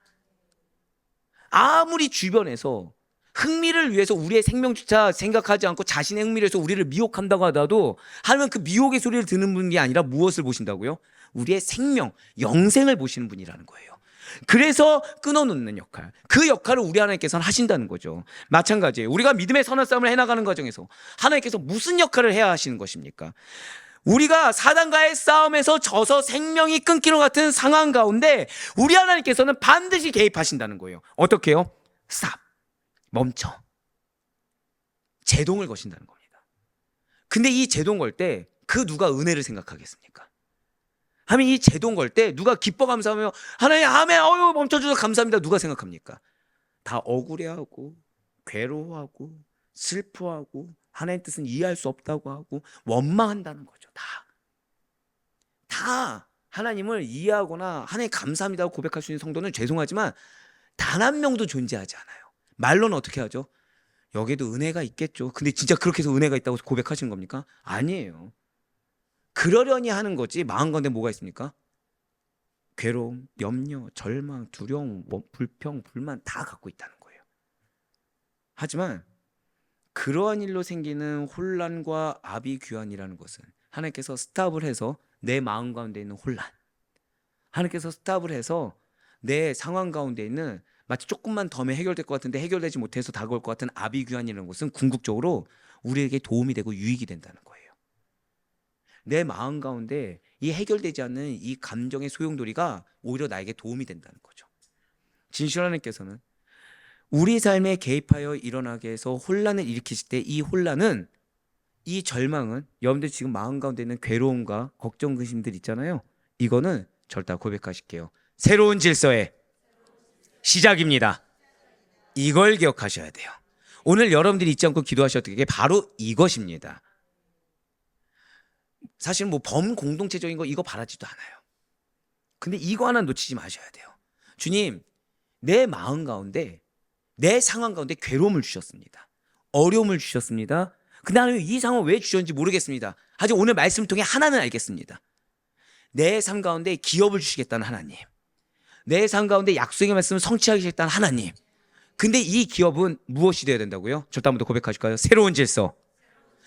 아무리 주변에서 흥미를 위해서 우리의 생명조차 생각하지 않고 자신의 흥미를 위해서 우리를 미혹한다고 하더라도 하나님은 그 미혹의 소리를 듣는 분이 아니라 무엇을 보신다고요? 우리의 생명, 영생을 보시는 분이라는 거예요. 그래서 끊어놓는 역할, 그 역할을 우리 하나님께서는 하신다는 거죠. 마찬가지예요. 우리가 믿음의 선한 싸움을 해나가는 과정에서 하나님께서 무슨 역할을 해야 하시는 것입니까? 우리가 사단과의 싸움에서 져서 생명이 끊기는 것 같은 상황 가운데 우리 하나님께서는 반드시 개입하신다는 거예요. 어떻게 해요? 스탑, 멈춰, 제동을 거신다는 겁니다. 근데 이 제동 걸 때 그 누가 은혜를 생각하겠습니까? 하면 이 제동 걸 때 누가 기뻐 감사하며 하나님 아멘 멈춰주셔서 감사합니다 누가 생각합니까? 다 억울해하고 괴로워하고 슬퍼하고 하나님의 뜻은 이해할 수 없다고 하고 원망한다는 거죠. 다 하나님을 이해하거나 하나님 감사합니다 하고 고백할 수 있는 성도는 죄송하지만 단 한 명도 존재하지 않아요. 말로는 어떻게 하죠? 여기에도 은혜가 있겠죠. 근데 진짜 그렇게 해서 은혜가 있다고 고백하시는 겁니까? 아니에요. 그러려니 하는 거지 마음가운데 뭐가 있습니까? 괴로움, 염려, 절망, 두려움, 불평, 불만 다 갖고 있다는 거예요. 하지만 그러한 일로 생기는 혼란과 아비규환이라는 것은 하나님께서 스탑을 해서 내 마음 가운데 있는 혼란, 하나님께서 스탑을 해서 내 상황 가운데 있는 마치 조금만 더 하면 해결될 것 같은데 해결되지 못해서 다가올 것 같은 아비규환이라는 것은 궁극적으로 우리에게 도움이 되고 유익이 된다는 거예요. 내 마음 가운데 이 해결되지 않는 이 감정의 소용돌이가 오히려 나에게 도움이 된다는 거죠. 진실한 하나님께서는 우리 삶에 개입하여 일어나게 해서 혼란을 일으키실 때 이 혼란은 이 절망은 여러분들 지금 마음 가운데 있는 괴로움과 걱정, 근심들 있잖아요. 이거는 절대 고백하실게요. 새로운 질서의 시작입니다. 이걸 기억하셔야 돼요. 오늘 여러분들이 잊지 않고 기도하셨던 게 바로 이것입니다. 사실 뭐 범공동체적인 거 이거 바라지도 않아요. 근데 이거 하나 놓치지 마셔야 돼요. 주님, 내 마음 가운데, 내 상황 가운데 괴로움을 주셨습니다. 어려움을 주셨습니다. 근데 하나님 이 상황을 왜 주셨는지 모르겠습니다. 하지만 오늘 말씀을 통해 하나는 알겠습니다. 내 삶 가운데 기업을 주시겠다는 하나님, 내 삶 가운데 약속의 말씀을 성취하시겠다는 하나님. 근데 이 기업은 무엇이 되어야 된다고요? 절대 한번 더 고백하실까요? 새로운 질서.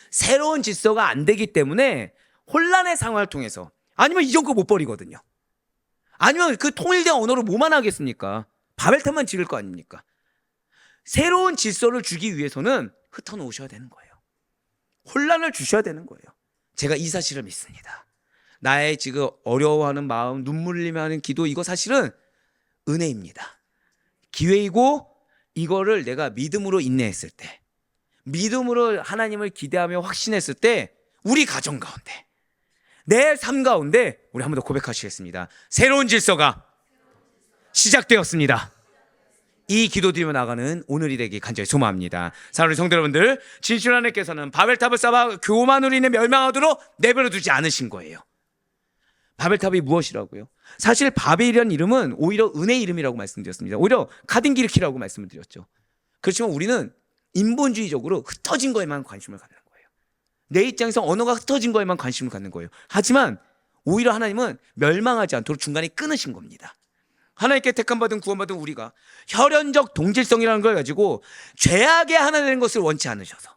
새로운 질서가 안 되기 때문에 혼란의 상황을 통해서, 아니면 이전 거 못 버리거든요. 아니면 그 통일된 언어로 뭐만 하겠습니까? 바벨탑만 지을 거 아닙니까? 새로운 질서를 주기 위해서는 흩어놓으셔야 되는 거예요. 혼란을 주셔야 되는 거예요. 제가 이 사실을 믿습니다. 나의 지금 어려워하는 마음, 눈물 흘리며 하는 기도, 이거 사실은 은혜입니다. 기회이고, 이거를 내가 믿음으로 인내했을 때, 믿음으로 하나님을 기대하며 확신했을 때, 우리 가정 가운데, 내 삶 가운데 우리 한 번 더 고백하시겠습니다. 새로운 질서가 시작되었습니다. 이 기도드리며 나가는 오늘이 되기 간절히 소망합니다. 사랑하는 성도 여러분들, 진실한 하나님께서는 바벨탑을 쌓아 교만으로 인해 멸망하도록 내버려 두지 않으신 거예요. 바벨탑이 무엇이라고요? 사실 바벨이라는 이름은 오히려 은혜의 이름이라고 말씀드렸습니다. 오히려 카딘기르키라고 말씀을 드렸죠. 그렇지만 우리는 인본주의적으로 흩어진 거에만 관심을 갖는 거예요. 내 입장에서 언어가 흩어진 거에만 관심을 갖는 거예요. 하지만 오히려 하나님은 멸망하지 않도록 중간에 끊으신 겁니다. 하나님께 택함받은 구원받은 우리가 혈연적 동질성이라는 걸 가지고 죄악의 하나 되는 것을 원치 않으셔서,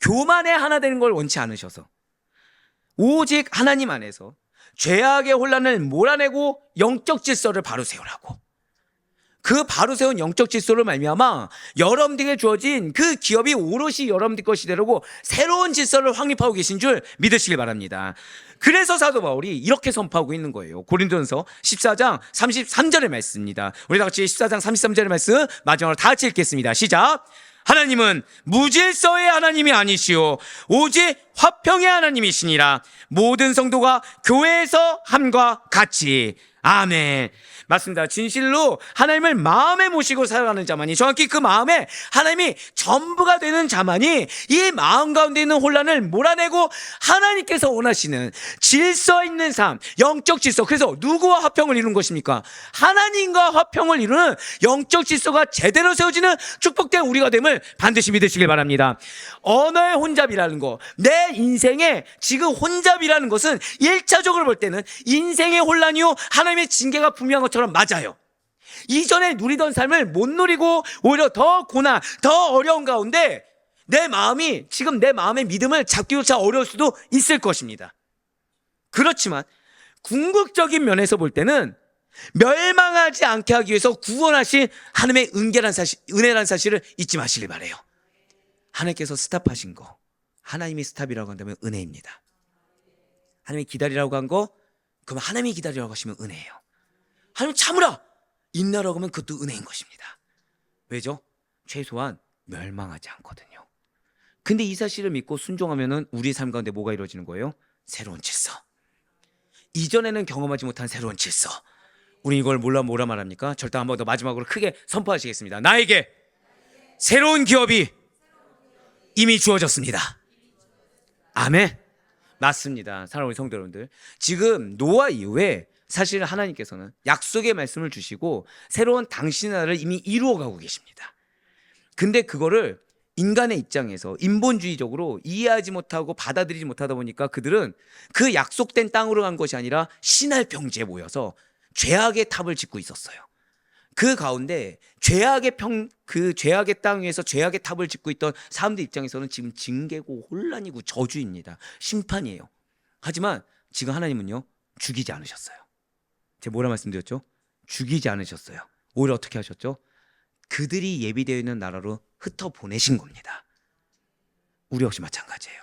교만의 하나 되는 걸 원치 않으셔서, 오직 하나님 안에서 죄악의 혼란을 몰아내고 영적 질서를 바로 세우라고, 그 바로 세운 영적 질서를 말미암아 여러분들에게 주어진 그 기업이 오롯이 여러분들 것이 되려고 새로운 질서를 확립하고 계신 줄 믿으시길 바랍니다. 그래서 사도 바울이 이렇게 선포하고 있는 거예요. 고린도전서 14장 33절의 말씀입니다. 우리 다 같이 14장 33절의 말씀 마지막으로 다 같이 읽겠습니다. 시작. 하나님은 무질서의 하나님이 아니시오 오직 화평의 하나님이시니라. 모든 성도가 교회에서 함과 같이. 아멘. 맞습니다. 진실로 하나님을 마음에 모시고 살아가는 자만이, 정확히 그 마음에 하나님이 전부가 되는 자만이 이 마음 가운데 있는 혼란을 몰아내고 하나님께서 원하시는 질서 있는 삶, 영적 질서. 그래서 누구와 화평을 이루는 것입니까? 하나님과 화평을 이루는 영적 질서가 제대로 세워지는 축복된 우리가 됨을 반드시 믿으시길 바랍니다. 언어의 혼잡이라는 거, 내 인생에 지금 혼잡이라는 것은 1차적으로 볼 때는 인생의 혼란이요 하나님의 징계가 분명한 것처럼 맞아요. 이전에 누리던 삶을 못 누리고 오히려 더 고난, 더 어려운 가운데 내 마음이, 지금 내 마음의 믿음을 잡기조차 어려울 수도 있을 것입니다. 그렇지만 궁극적인 면에서 볼 때는 멸망하지 않게 하기 위해서 구원하신 하나님의 은혜란 사실을 잊지 마시길 바라요. 하나님께서 스탑하신 거, 하나님이 스탑이라고 한다면 은혜입니다. 하나님이 기다리라고 한 거, 그럼 하나님이 기다리라고 하시면 은혜예요. 하나님 참으라! 인내라고 하면 그것도 은혜인 것입니다. 왜죠? 최소한 멸망하지 않거든요. 근데 이 사실을 믿고 순종하면은 우리 삶 가운데 뭐가 이루어지는 거예요? 새로운 질서. 이전에는 경험하지 못한 새로운 질서. 우리 이걸 뭐라 말합니까? 절대 한번 더 마지막으로 크게 선포하시겠습니다. 나에게 새로운 기업이 이미 주어졌습니다. 아멘. 맞습니다. 사랑하는 성도 여러분들, 지금 노아 이후에 사실 하나님께서는 약속의 말씀을 주시고 새로운 당신의 나라를 이미 이루어가고 계십니다. 근데 그거를 인간의 입장에서 인본주의적으로 이해하지 못하고 받아들이지 못하다 보니까 그들은 그 약속된 땅으로 간 것이 아니라 신할 평지에 모여서 죄악의 탑을 짓고 있었어요. 그 가운데 그 죄악의 땅 위에서 죄악의 탑을 짓고 있던 사람들 입장에서는 지금 징계고 혼란이고 저주입니다. 심판이에요. 하지만 지금 하나님은요, 죽이지 않으셨어요. 제가 뭐라 말씀드렸죠? 죽이지 않으셨어요. 오히려 어떻게 하셨죠? 그들이 예비되어 있는 나라로 흩어 보내신 겁니다. 우리 역시 마찬가지예요.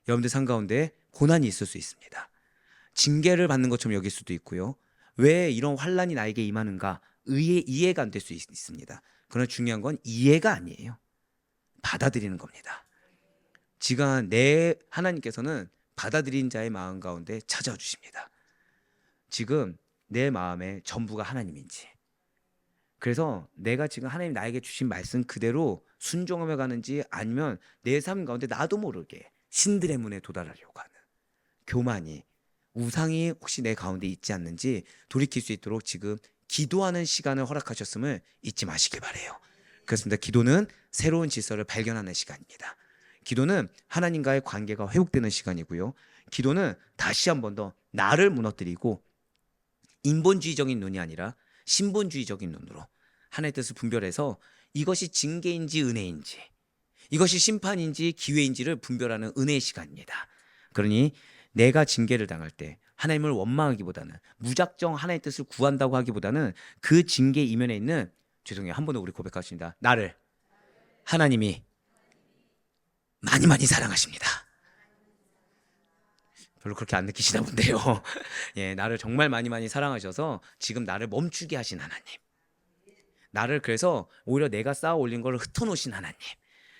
여러분들 삶 가운데 고난이 있을 수 있습니다. 징계를 받는 것처럼 여길 수도 있고요. 왜 이런 환란이 나에게 임하는가? 이해가 안 될 수 있습니다. 그러나 중요한 건 이해가 아니에요. 받아들이는 겁니다. 지금 내 하나님께서는 받아들인 자의 마음 가운데 찾아와 주십니다. 지금 내 마음의 전부가 하나님인지, 그래서 내가 지금 하나님 나에게 주신 말씀 그대로 순종하며 가는지, 아니면 내 삶 가운데 나도 모르게 신들의 문에 도달하려고 하는 교만이, 우상이 혹시 내 가운데 있지 않는지 돌이킬 수 있도록 지금 기도하는 시간을 허락하셨음을 잊지 마시길 바래요. 그렇습니다. 기도는 새로운 질서를 발견하는 시간입니다. 기도는 하나님과의 관계가 회복되는 시간이고요. 기도는 다시 한 번 더 나를 무너뜨리고 인본주의적인 눈이 아니라 신본주의적인 눈으로 하나님의 뜻을 분별해서 이것이 징계인지 은혜인지, 이것이 심판인지 기회인지를 분별하는 은혜의 시간입니다. 그러니 내가 징계를 당할 때 하나님을 원망하기보다는, 무작정 하나님의 뜻을 구한다고 하기보다는 그 징계 이면에 있는, 죄송해요, 한 번 더 우리 고백하십니다. 나를 하나님이 많이 많이 사랑하십니다. 별로 그렇게 안 느끼시나 본데요. 예, 나를 정말 많이 많이 사랑하셔서 지금 나를 멈추게 하신 하나님, 나를 그래서 오히려 내가 쌓아 올린 걸 흩어놓으신 하나님,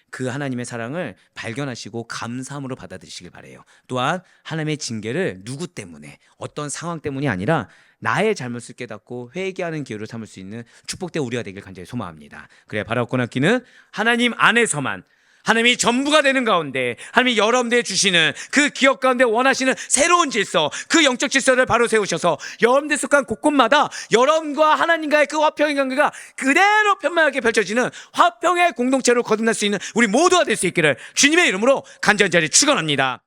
그 하나님의 사랑을 발견하시고 감사함으로 받아들이시길 바래요. 또한 하나님의 징계를 누구 때문에, 어떤 상황 때문이 아니라 나의 잘못을 깨닫고 회개하는 기회를 삼을 수 있는 축복된 우리가 되길 간절히 소망합니다. 그래 바라옵고 낳기는 하나님 안에서만, 하나님이 전부가 되는 가운데 하나님이 여러분들에게 주시는 그 기억 가운데 원하시는 새로운 질서, 그 영적 질서를 바로 세우셔서 여러분들 속한 곳곳마다 여러분과 하나님과의 그 화평의 관계가 그대로 편명하게 펼쳐지는 화평의 공동체로 거듭날 수 있는 우리 모두가 될 수 있기를 주님의 이름으로 간절히 축원합니다.